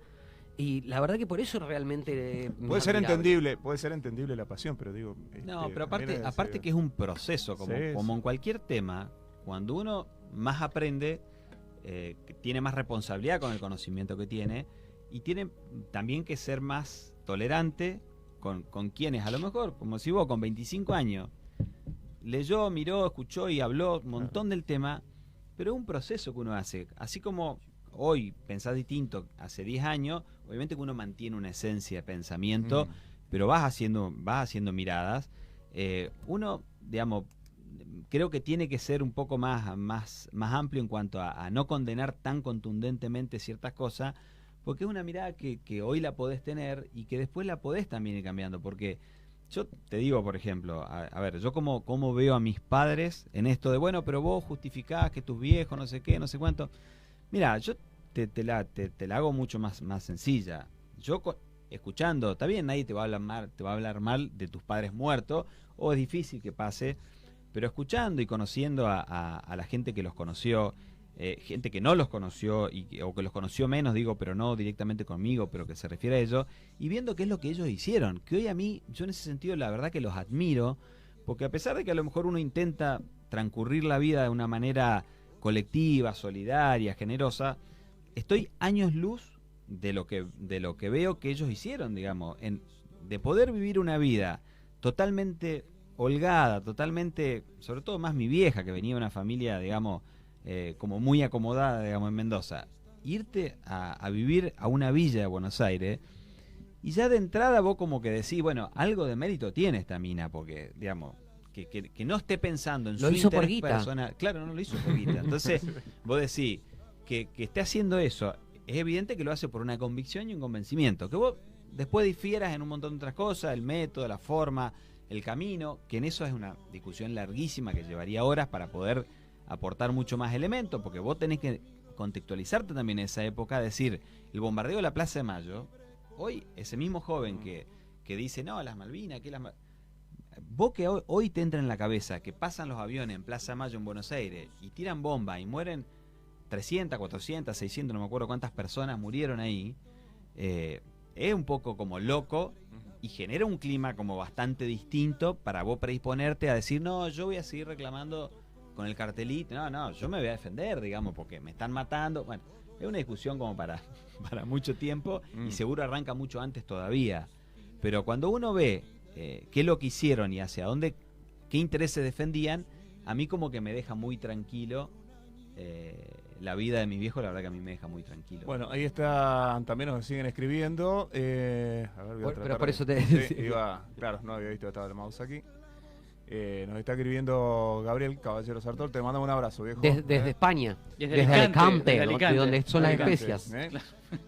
Y la verdad que por eso realmente Puede ser entendible la pasión, pero digo... No, pero también aparte que es un proceso, como en cualquier tema, cuando uno más aprende, tiene más responsabilidad con el conocimiento que tiene, y tiene también que ser más tolerante con quienes, a lo mejor, como si vos con 25 años, leyó, miró, escuchó y habló un montón del tema, pero es un proceso que uno hace. Así como hoy pensás distinto hace 10 años, obviamente que uno mantiene una esencia de pensamiento, pero vas haciendo miradas. Uno, digamos, creo que tiene que ser un poco más amplio en cuanto a no condenar tan contundentemente ciertas cosas, porque es una mirada que hoy la podés tener y que después la podés también ir cambiando, porque yo te digo, por ejemplo, a ver, yo como veo a mis padres en esto de, bueno, pero vos justificás que tus viejos, no sé qué, no sé cuánto. Mira, yo te la hago mucho más sencilla. Yo escuchando, está bien, nadie te va a hablar mal de tus padres muertos, o es difícil que pase, pero escuchando y conociendo a la gente que los conoció, gente que no los conoció o que los conoció menos, digo, pero no directamente conmigo, pero que se refiere a ellos, y viendo qué es lo que ellos hicieron, que hoy a mí, yo en ese sentido la verdad que los admiro, porque a pesar de que a lo mejor uno intenta transcurrir la vida de una manera colectiva, solidaria, generosa, estoy años luz de lo que veo que ellos hicieron, digamos, de poder vivir una vida totalmente holgada, totalmente, sobre todo más mi vieja, que venía de una familia, digamos, como muy acomodada, digamos, en Mendoza, irte a vivir a una villa de Buenos Aires, y ya de entrada vos como que decís, bueno, algo de mérito tiene esta mina, porque, digamos, que no esté pensando en su interés personal. Claro, no lo hizo por guita. Entonces, vos decís que esté haciendo eso, es evidente que lo hace por una convicción y un convencimiento, que vos después difieras en un montón de otras cosas, el método, la forma, el camino, que en eso es una discusión larguísima que llevaría horas para poder aportar mucho más elementos, porque vos tenés que contextualizarte también en esa época, decir, el bombardeo de la Plaza de Mayo, hoy ese mismo joven que dice, no, las Malvinas, vos que hoy te entra en la cabeza que pasan los aviones en Plaza de Mayo en Buenos Aires y tiran bombas y mueren 300, 400, 600, no me acuerdo cuántas personas murieron ahí, es un poco como loco y genera un clima como bastante distinto para vos predisponerte a decir, no, yo voy a seguir reclamando con el cartelito, no, yo me voy a defender, digamos, porque me están matando. Bueno, es una discusión como para mucho tiempo y seguro arranca mucho antes todavía. Pero cuando uno ve qué es lo que hicieron y hacia dónde, qué intereses defendían, a mí como que me deja muy tranquilo. La vida de mi viejo, la verdad que a mí me deja muy tranquilo. Bueno, ahí está, también nos siguen escribiendo. A ver, pero por eso te... claro, no había visto que estaba el mouse aquí. Nos está escribiendo Gabriel Caballero Sartor, te mandamos un abrazo, viejo. Desde España, desde Alicante, Alicante, donde son las especias.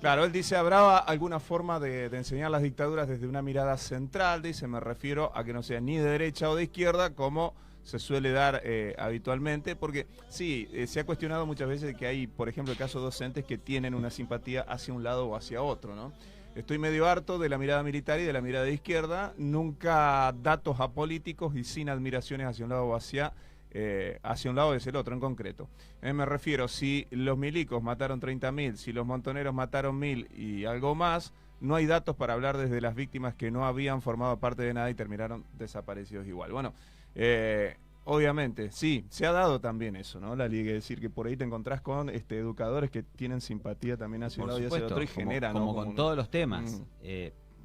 Claro, él dice, ¿habrá alguna forma de enseñar las dictaduras desde una mirada central? Dice, me refiero a que no sea ni de derecha o de izquierda, como se suele dar habitualmente, porque sí, se ha cuestionado muchas veces que hay, por ejemplo, el caso de docentes que tienen una simpatía hacia un lado o hacia otro, ¿no? Estoy medio harto de la mirada militar y de la mirada de izquierda, nunca datos apolíticos y sin admiraciones hacia un lado o hacia un lado o hacia el otro en concreto. Me refiero, si los milicos mataron 30.000, si los montoneros mataron 1.000 y algo más, no hay datos para hablar desde las víctimas que no habían formado parte de nada y terminaron desaparecidos igual. Bueno, obviamente, sí, se ha dado también eso, ¿no? La liga, es decir, que por ahí te encontrás con educadores que tienen simpatía también hacia un lado y hacia el otro y generan, como ¿no? con todos los temas.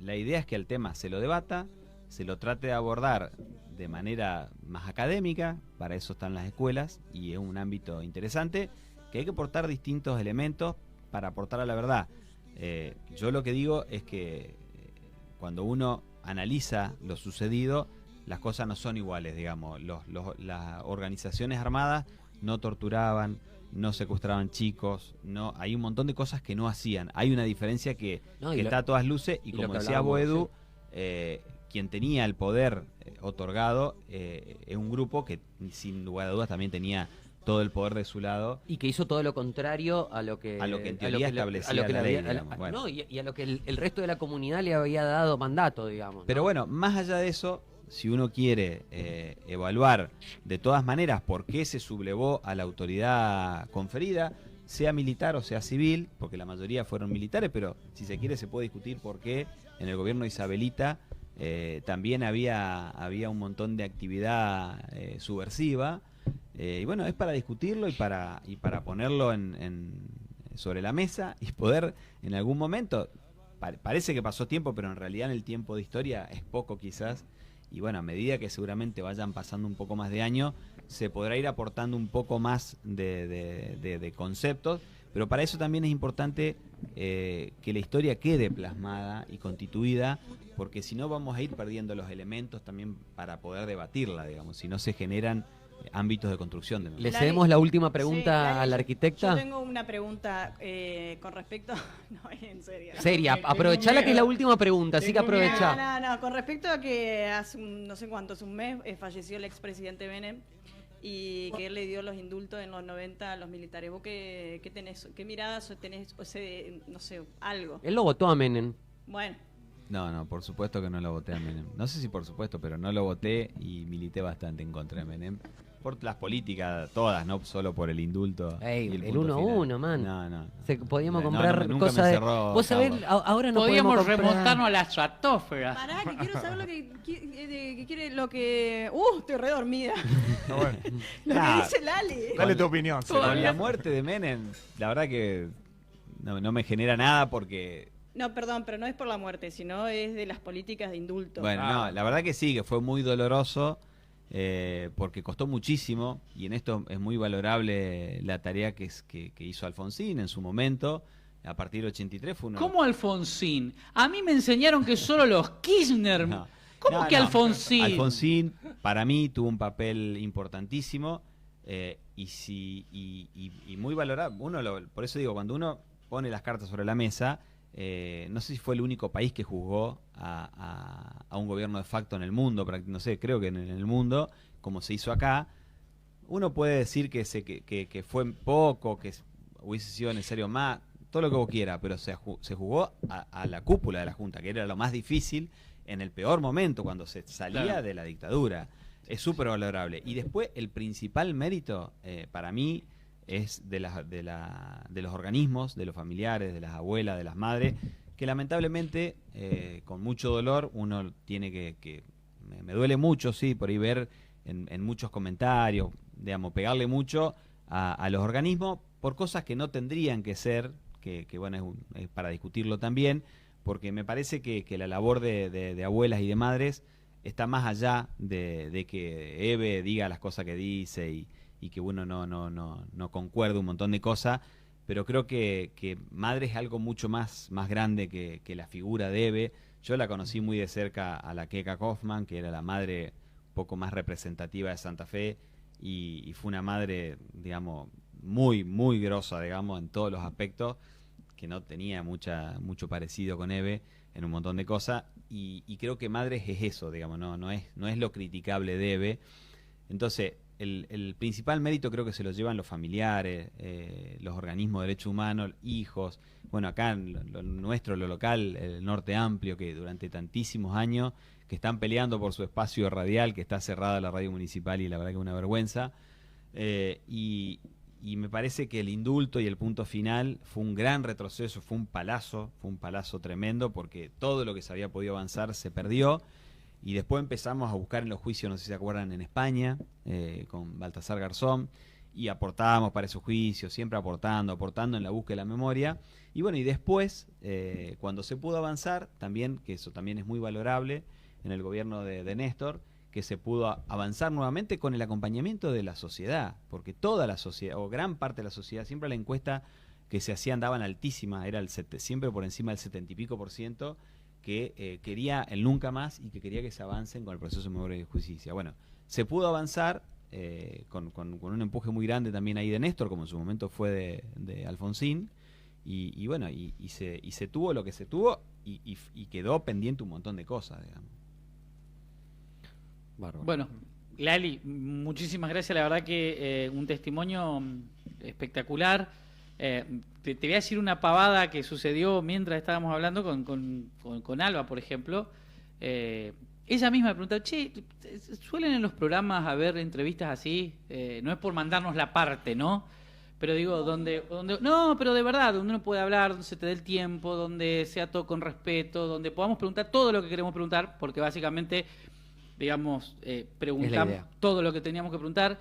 La idea es que el tema se lo debata, se lo trate de abordar de manera más académica, para eso están las escuelas y es un ámbito interesante, que hay que aportar distintos elementos para aportar a la verdad. Yo lo que digo es que cuando uno analiza lo sucedido, las cosas no son iguales, digamos. Las organizaciones armadas no torturaban, no secuestraban chicos, no, hay un montón de cosas que no hacían. Hay una diferencia que está a todas luces, y como decía Boedu, quien tenía el poder otorgado es un grupo que sin lugar a dudas también tenía todo el poder de su lado. Y que hizo todo lo contrario a lo que en teoría establecía la ley, digamos. No, y a lo que el resto de la comunidad le había dado mandato, digamos. Pero bueno, más allá de eso, si uno quiere evaluar de todas maneras por qué se sublevó a la autoridad conferida, sea militar o sea civil, porque la mayoría fueron militares, pero si se quiere se puede discutir por qué en el gobierno de Isabelita también había un montón de actividad subversiva. Y bueno, es para discutirlo y para ponerlo sobre la mesa y poder en algún momento, parece que pasó tiempo, pero en realidad en el tiempo de historia es poco quizás, y bueno, a medida que seguramente vayan pasando un poco más de años, se podrá ir aportando un poco más de conceptos, pero para eso también es importante que la historia quede plasmada y constituida, porque si no vamos a ir perdiendo los elementos también para poder debatirla, digamos, si no se generan ámbitos de construcción. ¿Le cedemos la última pregunta a la arquitecta? Yo tengo una pregunta con respecto... No, en serio. Seria, aprovechala que es la última pregunta, así que aprovecha. No, con respecto a que hace no sé cuántos, un mes, falleció el expresidente Menem y que él le dio los indultos en los 90 a los militares. ¿Vos qué tenés? ¿Qué miradas tenés? O sea, no sé, algo. Él lo votó a Menem. Bueno. No, por supuesto que no lo voté a Menem. No sé si por supuesto, pero no lo voté y milité bastante en contra de Menem. Por las políticas todas, no solo por el indulto. Ey, y el 1-1, man. No. Podíamos comprar nunca cosas de... Vos sabés, ahora no podemos remontarnos a la estratosfera. Pará, que quiero saber lo que quiere, lo que... estoy re dormida. Bueno. Lo que dice Lali. Dale tu opinión. Con la muerte de Menem, la verdad que no me genera nada porque... No, perdón, pero no es por la muerte, sino es de las políticas de indulto. Bueno, no, la verdad que sí, que fue muy doloroso. Porque costó muchísimo, y en esto es muy valorable la tarea que hizo Alfonsín en su momento. A partir del 83 fue una... ¿Cómo Alfonsín? A mí me enseñaron que solo los Kirchner... ¿Cómo que Alfonsín? Alfonsín para mí tuvo un papel importantísimo y muy valorable. Por eso digo, cuando uno pone las cartas sobre la mesa, no sé si fue el único país que juzgó a un gobierno de facto en el mundo, no sé, creo que en el mundo, como se hizo acá. Uno puede decir que fue poco, que hubiese sido necesario más, todo lo que vos quieras, pero se jugó a la cúpula de la Junta, que era lo más difícil en el peor momento, cuando se salía de la dictadura. Es súper valorable. Y después, el principal mérito, para mí, es de los organismos, de los familiares, de las abuelas, de las madres, que lamentablemente, con mucho dolor, uno tiene que me duele mucho, sí, por ahí ver en muchos comentarios, digamos, pegarle mucho a los organismos por cosas que no tendrían que ser, que bueno, es para discutirlo también, porque me parece que la labor de abuelas y de madres está más allá de que Eve diga las cosas que dice y que uno no concuerde un montón de cosas, pero creo que madre es algo mucho más grande que la figura de Eve. Yo la conocí muy de cerca a la Keka Kaufman, que era la madre un poco más representativa de Santa Fe, y fue una madre, digamos, muy, muy grosa, digamos, en todos los aspectos, que no tenía mucho parecido con Eve en un montón de cosas, y creo que madres es eso, digamos, no es lo criticable de Eve. Entonces, el principal mérito creo que se lo llevan los familiares, los organismos de derechos humanos, hijos, bueno, acá lo nuestro, lo local, el Norte Amplio, que durante tantísimos años que están peleando por su espacio radial, que está cerrada la radio municipal, y la verdad que es una vergüenza, y me parece que el indulto y el punto final fue un gran retroceso, fue un palazo tremendo, porque todo lo que se había podido avanzar se perdió. Y después empezamos a buscar en los juicios, no sé si se acuerdan, en España, con Baltasar Garzón, y aportábamos para esos juicios, siempre aportando en la búsqueda de la memoria. Y bueno, y después, cuando se pudo avanzar, también, que eso también es muy valorable, en el gobierno de Néstor, que se pudo avanzar nuevamente con el acompañamiento de la sociedad, porque toda la sociedad, o gran parte de la sociedad, siempre la encuesta que se hacían daban altísima, era siempre por encima del 70 y pico %, que quería el nunca más y que quería que se avancen con el proceso de memoria y justicia. Bueno, se pudo avanzar con un empuje muy grande también ahí de Néstor, como en su momento fue de Alfonsín, y bueno, y se tuvo lo que se tuvo y quedó pendiente un montón de cosas, digamos. Bárbaro. Bueno, Lali, muchísimas gracias, la verdad que un testimonio espectacular. Te voy a decir una pavada que sucedió mientras estábamos hablando con Alba, por ejemplo. Ella misma me preguntó, che, ¿suelen en los programas haber entrevistas así? No es por mandarnos la parte, ¿no? Pero digo, donde no, pero de verdad, donde uno puede hablar, donde se te dé el tiempo, donde sea todo con respeto, donde podamos preguntar todo lo que queremos preguntar, porque básicamente, digamos, preguntamos todo lo que teníamos que preguntar.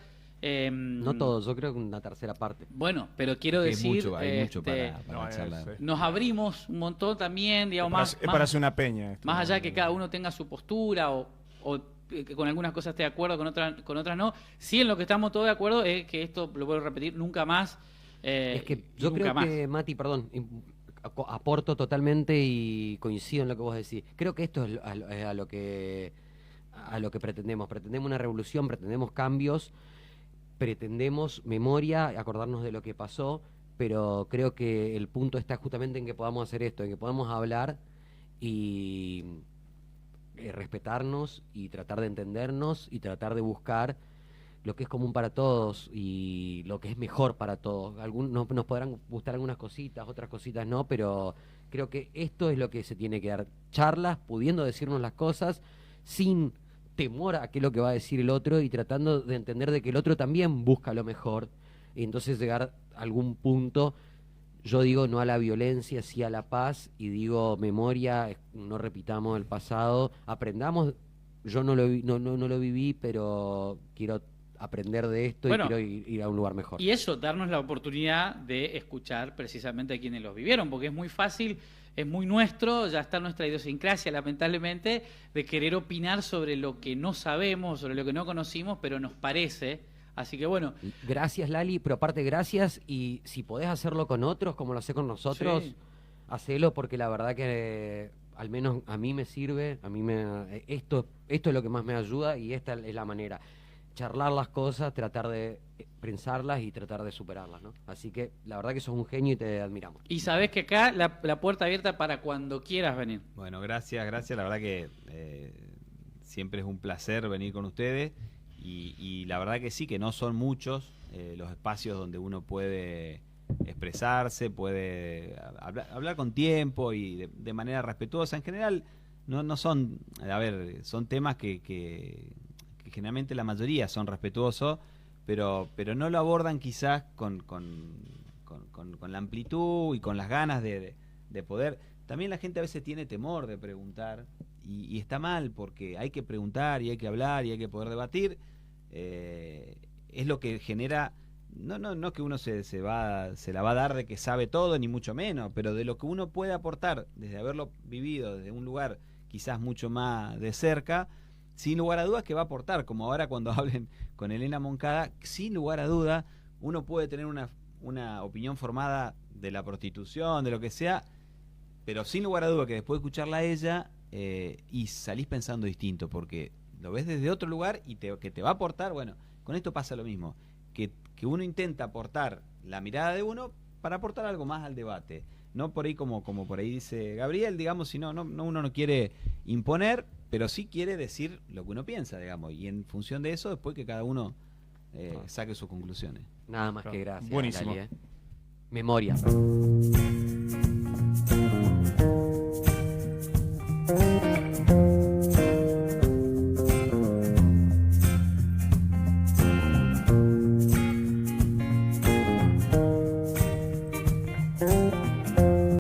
No todo, yo creo que una tercera parte. Bueno, pero quiero decir, hay mucho para charlar. Nos abrimos un montón también, digamos, es para hacer una peña. Más allá de que cada uno tenga su postura o que con algunas cosas esté de acuerdo, con otras no. Sí, en lo que estamos todos de acuerdo es que esto, lo vuelvo a repetir, nunca más. Es que yo creo que, Mati, perdón, aporto totalmente y coincido en lo que vos decís. Creo que esto es a lo que pretendemos. Pretendemos una revolución, pretendemos cambios, pretendemos memoria, acordarnos de lo que pasó, pero creo que el punto está justamente en que podamos hacer esto, en que podamos hablar y respetarnos y tratar de entendernos y tratar de buscar lo que es común para todos y lo que es mejor para todos. Nos podrán gustar algunas cositas, otras cositas no, pero creo que esto es lo que se tiene que dar. Charlas, pudiendo decirnos las cosas sin temor a qué es lo que va a decir el otro y tratando de entender de que el otro también busca lo mejor y entonces llegar a algún punto. Yo digo no a la violencia, sí a la paz, y digo memoria, no repitamos el pasado, aprendamos. Yo no lo viví, pero quiero aprender de esto, bueno, y quiero ir a un lugar mejor. Y eso, darnos la oportunidad de escuchar precisamente a quienes los vivieron, porque es muy fácil, es muy nuestro, ya está nuestra idiosincrasia, lamentablemente, de querer opinar sobre lo que no sabemos, sobre lo que no conocimos, pero nos parece. Así que bueno. Gracias, Lali, pero aparte gracias, y si podés hacerlo con otros, como lo hace con nosotros, sí, hacelo, porque la verdad que al menos a mí me sirve, esto es lo que más me ayuda y esta es la manera. Charlar las cosas, tratar de pensarlas y tratar de superarlas, ¿no? Así que la verdad que sos un genio y te admiramos. Y sabés que acá la puerta abierta para cuando quieras venir. Bueno, gracias, la verdad que siempre es un placer venir con ustedes y la verdad que sí, que no son muchos los espacios donde uno puede expresarse, puede hablar con tiempo y de manera respetuosa. En general no son, son temas que generalmente la mayoría son respetuosos, pero no lo abordan quizás con la amplitud y con las ganas de poder. También la gente a veces tiene temor de preguntar y está mal, porque hay que preguntar y hay que hablar y hay que poder debatir. Es lo que genera, no que uno se la va a dar de que sabe todo, ni mucho menos, pero de lo que uno puede aportar desde haberlo vivido desde un lugar quizás mucho más de cerca. Sin lugar a dudas que va a aportar, como ahora cuando hablen con Elena Moncada, sin lugar a dudas uno puede tener una opinión formada de la prostitución, de lo que sea, pero sin lugar a dudas que después de escucharla a ella y salís pensando distinto, porque lo ves desde otro lugar y que te va a aportar. Bueno, con esto pasa lo mismo, que uno intenta aportar la mirada de uno para aportar algo más al debate, no por ahí como por ahí dice Gabriel, digamos, sino uno no quiere imponer, pero sí quiere decir lo que uno piensa, digamos, y en función de eso después que cada uno saque sus conclusiones. Nada más que gracias. Buenísimo. Lali, Memoria.